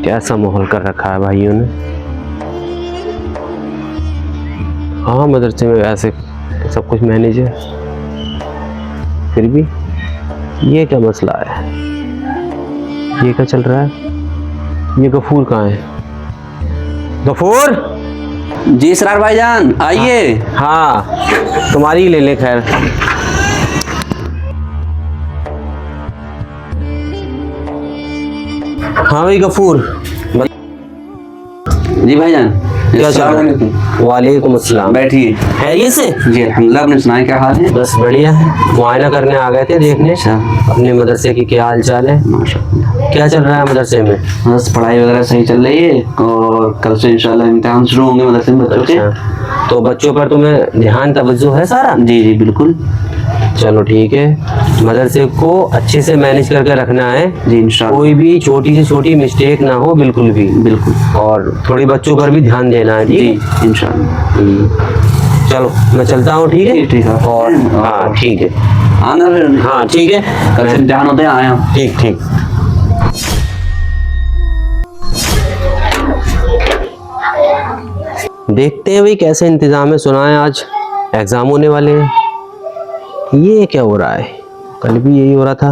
कैसा माहौल कर रखा है भाइयों ने। हाँ मदरसे में ऐसे सब कुछ मैनेज है, फिर भी ये क्या मसला है, ये क्या चल रहा है। ये गफूर कहाँ है? गफूर जी इसरार भाईजान आइए। हाँ तुम्हारी ही ले ले खैर। हाँ भाई गफूर जी भाईजान क्या चल रहा है? वालेकुम अस्सलाम। बैठिए। है ये से? जी अल्हम्दुलिल्लाह, आपने सुनाया क्या हाल है? बस बढ़िया है, मुआयना करने आ गए थे, देखने अच्छा। अपने मदरसे की क्या हाल चाल है। माशाअल्लाह, क्या चल रहा है मदरसे में? बस पढ़ाई वगैरह सही चल रही है और कल से इंशाल्लाह इम्तिहान शुरू होंगे मदरसे में बच्चों के। अच्छा, तो बच्चों पर तुम्हें ध्यान तवज्जो है सारा? जी जी बिल्कुल। चलो ठीक है, मदरसे को अच्छे से मैनेज करके रखना है जी इंशाल्लाह। कोई भी छोटी से छोटी मिस्टेक ना हो, बिल्कुल भी। बिल्कुल। और थोड़ी बच्चों पर भी ध्यान देना है। जी ठीक है? इंशाल्लाह। चलो मैं चलता हूँ। ठीक है ठीक है। और हाँ ठीक है, आना फिर। हाँ ठीक है, कल से इम्तिहान होते हैं, आए हम। ठीक ठीक। देखते हैं भाई कैसे इंतजाम है। सुना है आज एग्जाम होने वाले हैं। ये क्या हो रहा है? कल भी यही हो रहा था,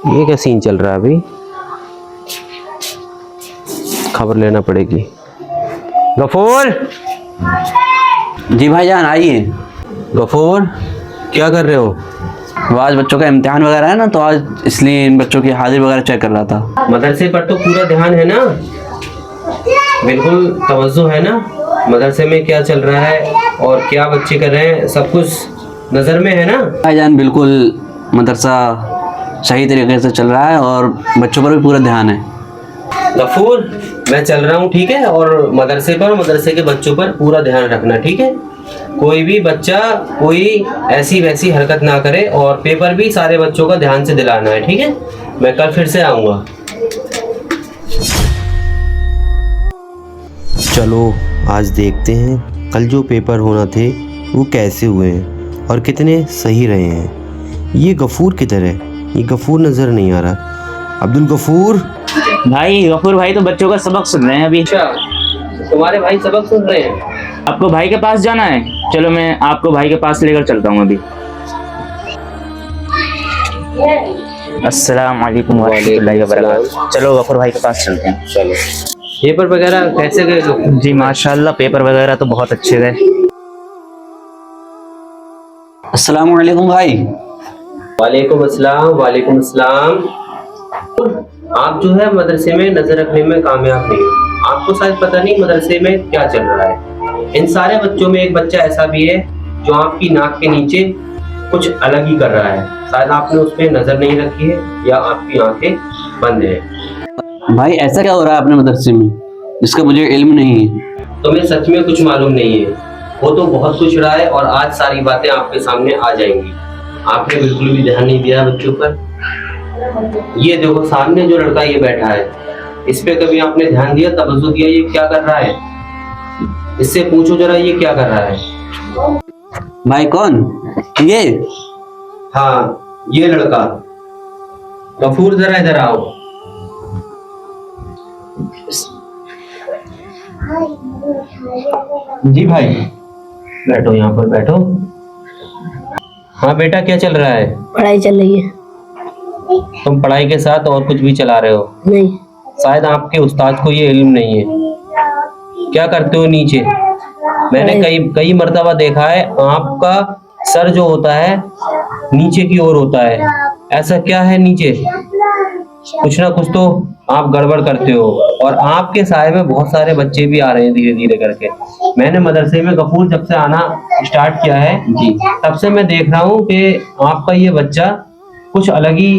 ये क्या सीन चल रहा है भाई? खबर लेना पड़ेगी। गफूर जी भाईजान आइए। गफूर क्या कर रहे हो? वो आज बच्चों का इम्तिहान वगैरह है ना, तो आज इसलिए इन बच्चों की हाजिरी वगैरह चेक कर रहा था। मदरसे पर तो पूरा ध्यान है ना, बिल्कुल तवज्जो है ना मदरसे में क्या चल रहा है और क्या बच्चे कर रहे हैं, सब कुछ नजर में है ना? भाईजान बिल्कुल मदरसा सही तरीके से चल रहा है और बच्चों पर भी पूरा ध्यान है। गफूर मैं चल रहा हूँ, ठीक है? और मदरसे पर, मदरसे के बच्चों पर पूरा ध्यान रखना, ठीक है? कोई भी बच्चा कोई ऐसी वैसी हरकत ना करे और पेपर भी सारे बच्चों का ध्यान से दिलाना है, ठीक है? मैं कल फिर से आऊँगा। चलो आज देखते हैं कल जो पेपर होना थे वो कैसे हुए हैं और कितने सही रहे हैं। ये गफूर किधर है? ये गफूर नज़र नहीं आ रहा। अब्दुल गफूर भाई गफूर भाई तो बच्चों का सबक सुन रहे हैं अभी। अच्छा, तुम्हारे भाई सबक सुन रहे हैं? आपको भाई के पास जाना है? चलो मैं आपको भाई के पास लेकर चलता हूँ अभी। अस्सलाम वालेकुम वरहमतुल्लाहि वबरकातुहू। चलो गफूर भाई के पास चलते हैं। चलो। पेपर वगैरह कैसे गए? जी माशाल्लाह पेपर वगैरह तो बहुत अच्छे गए। अस्सलाम वालेकुम भाई। वालेकुम अस्सलाम। वालेकुम अस्सलाम। आप जो है मदरसे में नजर रखने में कामयाब नहीं हो। आपको शायद पता नहीं मदरसे में क्या चल रहा है। इन सारे बच्चों में एक बच्चा ऐसा भी है जो आपकी नाक के नीचे कुछ अलग ही कर रहा है। शायद आपने उस पर नजर नहीं रखी है या आपकी आंखें बंद है। भाई ऐसा क्या हो रहा है अपने मदरसे में जिसका मुझे इल्म नहीं है? तुम्हें सच में कुछ मालूम नहीं है। वो तो बहुत कुछ रहा है और आज सारी बातें आपके सामने आ जाएंगी। आपने बिल्कुल भी ध्यान नहीं दिया बच्चों पर। ये देखो सामने जो लड़का ये बैठा है, इस पे कभी आपने ध्यान दिया, तवज्जो दिया? ये क्या कर रहा है? इससे पूछो जरा ये क्या कर रहा है। भाई कौन ये? हाँ ये लड़का। गफूर जरा इधर आओ। जी भाई बैठो, यहाँ पर बैठो। हाँ बेटा क्या चल रहा है? पढ़ाई चल रही है। तुम पढ़ाई के साथ और कुछ भी चला रहे हो? नहीं। शायद आपके उस्ताद को ये इल्म नहीं है। क्या करते हो नीचे? मैंने कई मर्तबा देखा है आपका सर जो होता है नीचे की ओर होता है। ऐसा क्या है नीचे? कुछ ना कुछ तो आप गड़बड़ करते हो। और आपके साए में बहुत सारे बच्चे भी आ रहे हैं धीरे धीरे करके। मैंने मदरसे में गफूर जब से आना स्टार्ट किया है जी, तब से मैं देख रहा हूँ कि आपका ये बच्चा कुछ अलग ही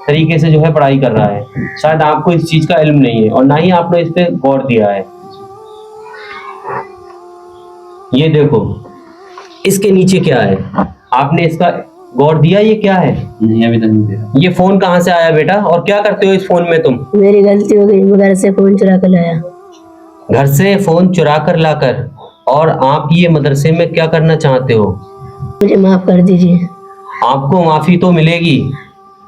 तरीके से जो है पढ़ाई कर रहा है। शायद आपको इस चीज का इल्म नहीं है और ना ही आपने इस पे गौर दिया है। ये देखो इसके नीचे क्या है, आपने इसका गौर दिया? ये क्या है? नहीं अभी तक नहीं दिया। ये फोन कहाँ से आया बेटा और क्या करते हो इस फोन में तुम? मेरी गलती हो गई, मैं घर से फोन चुरा कर लाया। घर से फोन चुरा कर लाकर? और आप ये मदरसे में क्या करना चाहते हो? मुझे माफ कर दीजिए। आपको माफी तो मिलेगी,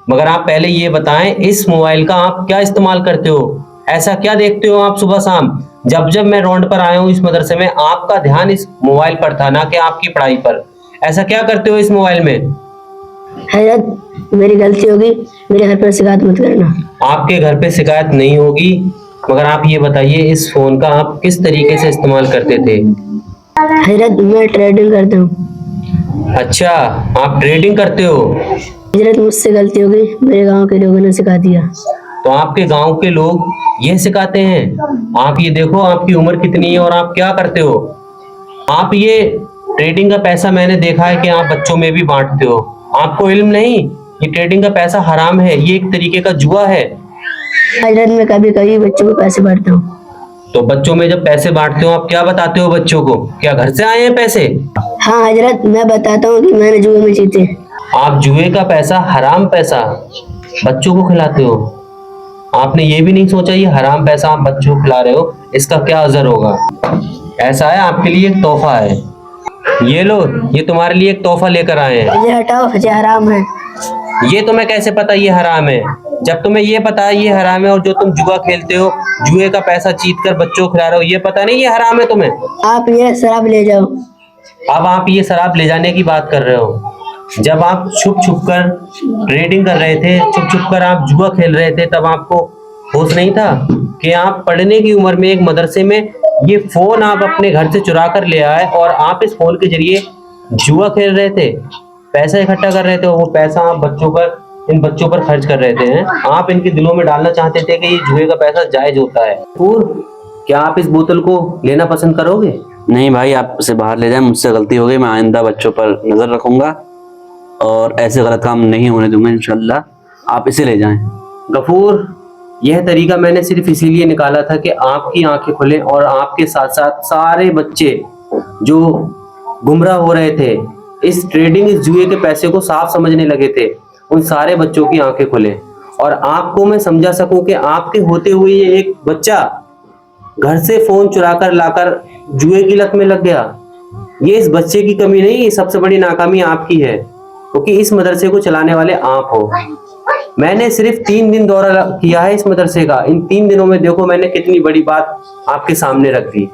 मगर आप पहले ये बताएं, इस मोबाइल का आप क्या इस्तेमाल करते हो? ऐसा क्या देखते हो आप सुबह शाम? जब जब मैं रोड पर आया हूँ इस मदरसे में, आपका ध्यान इस मोबाइल पर था, ना कि आपकी पढ़ाई पर। ऐसा क्या करते हो इस मोबाइल में? हजरत मेरी गलती होगी, मेरे घर पर शिकायत मत करना। आपके घर पे शिकायत नहीं होगी, मगर आप ये बताइए इस फोन का आप किस तरीके से इस्तेमाल करते थे? हजरत मैं ट्रेडिंग करता हूँ। अच्छा, आप ट्रेडिंग करते हो? हजरत मुझसे गलती होगी, मेरे गांव के लोगों ने सिखा दिया। तो आपके गांव के लोग ये सिखाते हैं? आप ये देखो आपकी उम्र कितनी है और आप क्या करते हो? आप ये ट्रेडिंग का पैसा मैंने देखा है कि आप बच्चों में भी बांटते हो। आपको इल्म नहीं? ये ट्रेडिंग का पैसा हराम है, ये एक तरीके का जुआ है। हजरत मैं कभी कभी बच्चों को पैसे बांटता हूँ। तो बच्चों में जब पैसे बांटते हो, आप क्या बताते हो बच्चों को? क्या घर से आए हैं पैसे? हाँ हजरत, मैं बताता हूँ कि मैंने जुए में जीते। आप जुए का पैसा, हराम पैसा बच्चों को खिलाते हो? आपने ये भी नहीं सोचा ये हराम पैसा आप बच्चों को खिला रहे हो, इसका क्या असर होगा? ऐसा है, आपके लिए एक तोहफा है, ये लो, ये तुम्हारे लिए एक तोहफा लेकर आए हैं। मुझे हटाओ, मुझे हराम है। ये तुम्हें कैसे पता ये हराम है? जब तुम्हें ये पता है ये हराम है, और जो तुम जुआ खेलते हो, जुए का पैसा जीत कर बच्चों को खिला रहे हो, ये पता नहीं ये हराम है तुम्हें? आप ये शराब ले जाओ। अब आप ये शराब ले जाने की बात कर रहे हो? जब आप छुप छुप कर ट्रेडिंग कर रहे थे, छुप छुप कर आप जुआ खेल रहे थे, तब आपको होश नहीं था कि आप पढ़ने की उम्र में एक मदरसे में ये फोन आप अपने घर से चुरा कर ले आए और आप इस फोन के जरिए जुआ खेल रहे थे, पैसा इकट्ठा कर रहे थे, और वो पैसा आप इन बच्चों पर खर्च कर रहे थे। हैं? आप इनके दिलों में डालना चाहते थे कि ये जुए का पैसा जायज होता है। और क्या आप इस बोतल को लेना पसंद करोगे? नहीं भाई, आप उसे बाहर ले जाएं, मुझसे गलती हो गई। मैं आइंदा बच्चों पर नजर रखूंगा और ऐसे गलत काम नहीं होने दूंगा इंशाल्लाह। आप इसे ले जाएं। गफूर, यह तरीका मैंने सिर्फ इसीलिए निकाला था कि आपकी आंखें खुलें और आपके साथ साथ सारे बच्चे जो गुमराह हो रहे थे, इस ट्रेडिंग, इस जुए के पैसे को साफ समझने लगे थे, उन सारे बच्चों की आंखें खुलें और आपको मैं समझा सकूं कि आपके होते हुए ये एक बच्चा घर से फोन चुरा कर लाकर जुए की लत में लग गया। ये इस बच्चे की कमी नहीं, सबसे बड़ी नाकामी आपकी है, क्योंकि इस मदरसे को चलाने वाले आप हो। मैंने सिर्फ 3 दिन दौरा किया है इस मदरसे का। इन 3 दिनों में देखो मैंने कितनी बड़ी बात आपके सामने रख दी।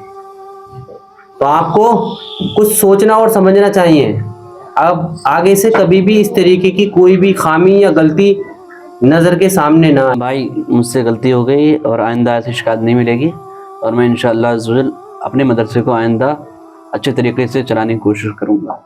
तो आपको कुछ सोचना और समझना चाहिए। अब आगे से कभी भी इस तरीके की कोई भी खामी या गलती नजर के सामने ना। भाई मुझसे गलती हो गई और आइंदा ऐसी शिकायत नहीं मिलेगी, और मैं इंशाअल्लाह अज़्ज़वजल अपने मदरसे को आइंदा अच्छे तरीके से चलाने की कोशिश करूंगा।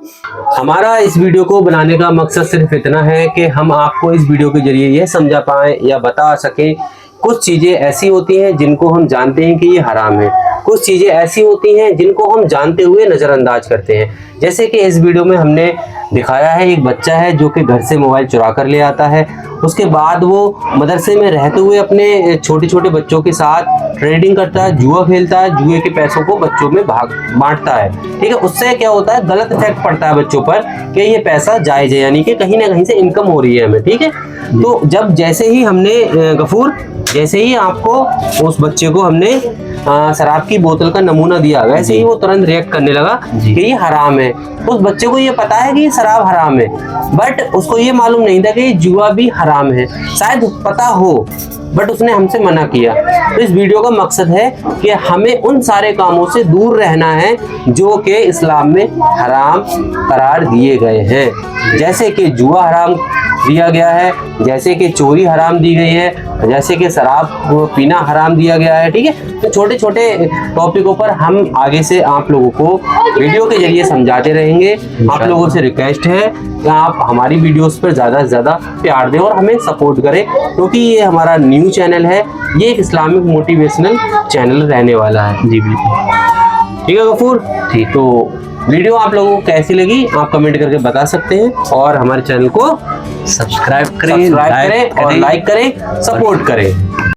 हमारा इस वीडियो को बनाने का मकसद सिर्फ इतना है कि हम आपको इस वीडियो के जरिए यह समझा पाएं या बता सकें, कुछ चीज़ें ऐसी होती हैं जिनको हम जानते हैं कि ये हराम है, कुछ चीज़ें ऐसी होती हैं जिनको हम जानते हुए नज़रअंदाज करते हैं। जैसे कि इस वीडियो में हमने दिखाया है, एक बच्चा है जो कि घर से मोबाइल चुरा कर ले आता है, उसके बाद वो मदरसे में रहते हुए अपने छोटे छोटे बच्चों के साथ ट्रेडिंग करता है, जुआ खेलता है, जुए के पैसों को बच्चों में बांटता है। ठीक है, उससे क्या होता है, गलत इफेक्ट पड़ता है बच्चों पर कि ये पैसा जायज है, यानी कि कहीं ना कहीं से इनकम हो रही है हमें। ठीक है, तो जब जैसे ही हमने गफूर, जैसे ही आपको उस बच्चे को हमने शराब की बोतल का नमूना दिया, वैसे ही वो तुरंत रिएक्ट करने लगा कि ये हराम है। उस बच्चे को ये पता है कि ये शराब हराम है, बट उसको ये मालूम नहीं था कि ये जुआ भी हराम है। शायद पता हो, बट उसने हमसे मना किया। तो इस वीडियो का मकसद है कि हमें उन सारे कामों से दूर रहना है जो कि इस्लाम में हराम करार दिए गए हैं। जैसे कि जुआ हराम दिया गया है, जैसे कि चोरी हराम दी गई है, जैसे कि शराब पीना हराम दिया गया है। ठीक है, तो छोटे छोटे टॉपिकों पर हम आगे से आप लोगों को वीडियो के जरिए समझाते रहेंगे। आप लोगों से रिक्वेस्ट है कि आप हमारी वीडियोस पर ज़्यादा से ज़्यादा प्यार दें और हमें सपोर्ट करें, क्योंकि ये हमारा न्यू चैनल है, ये एक इस्लामिक मोटिवेशनल चैनल रहने वाला है। जी बिल्कुल। ठीक है गफूर, ठीक। तो वीडियो आप लोगों को कैसी लगी आप कमेंट करके बता सकते हैं, और हमारे चैनल को सब्सक्राइब करें और लाइक करें, सपोर्ट करें।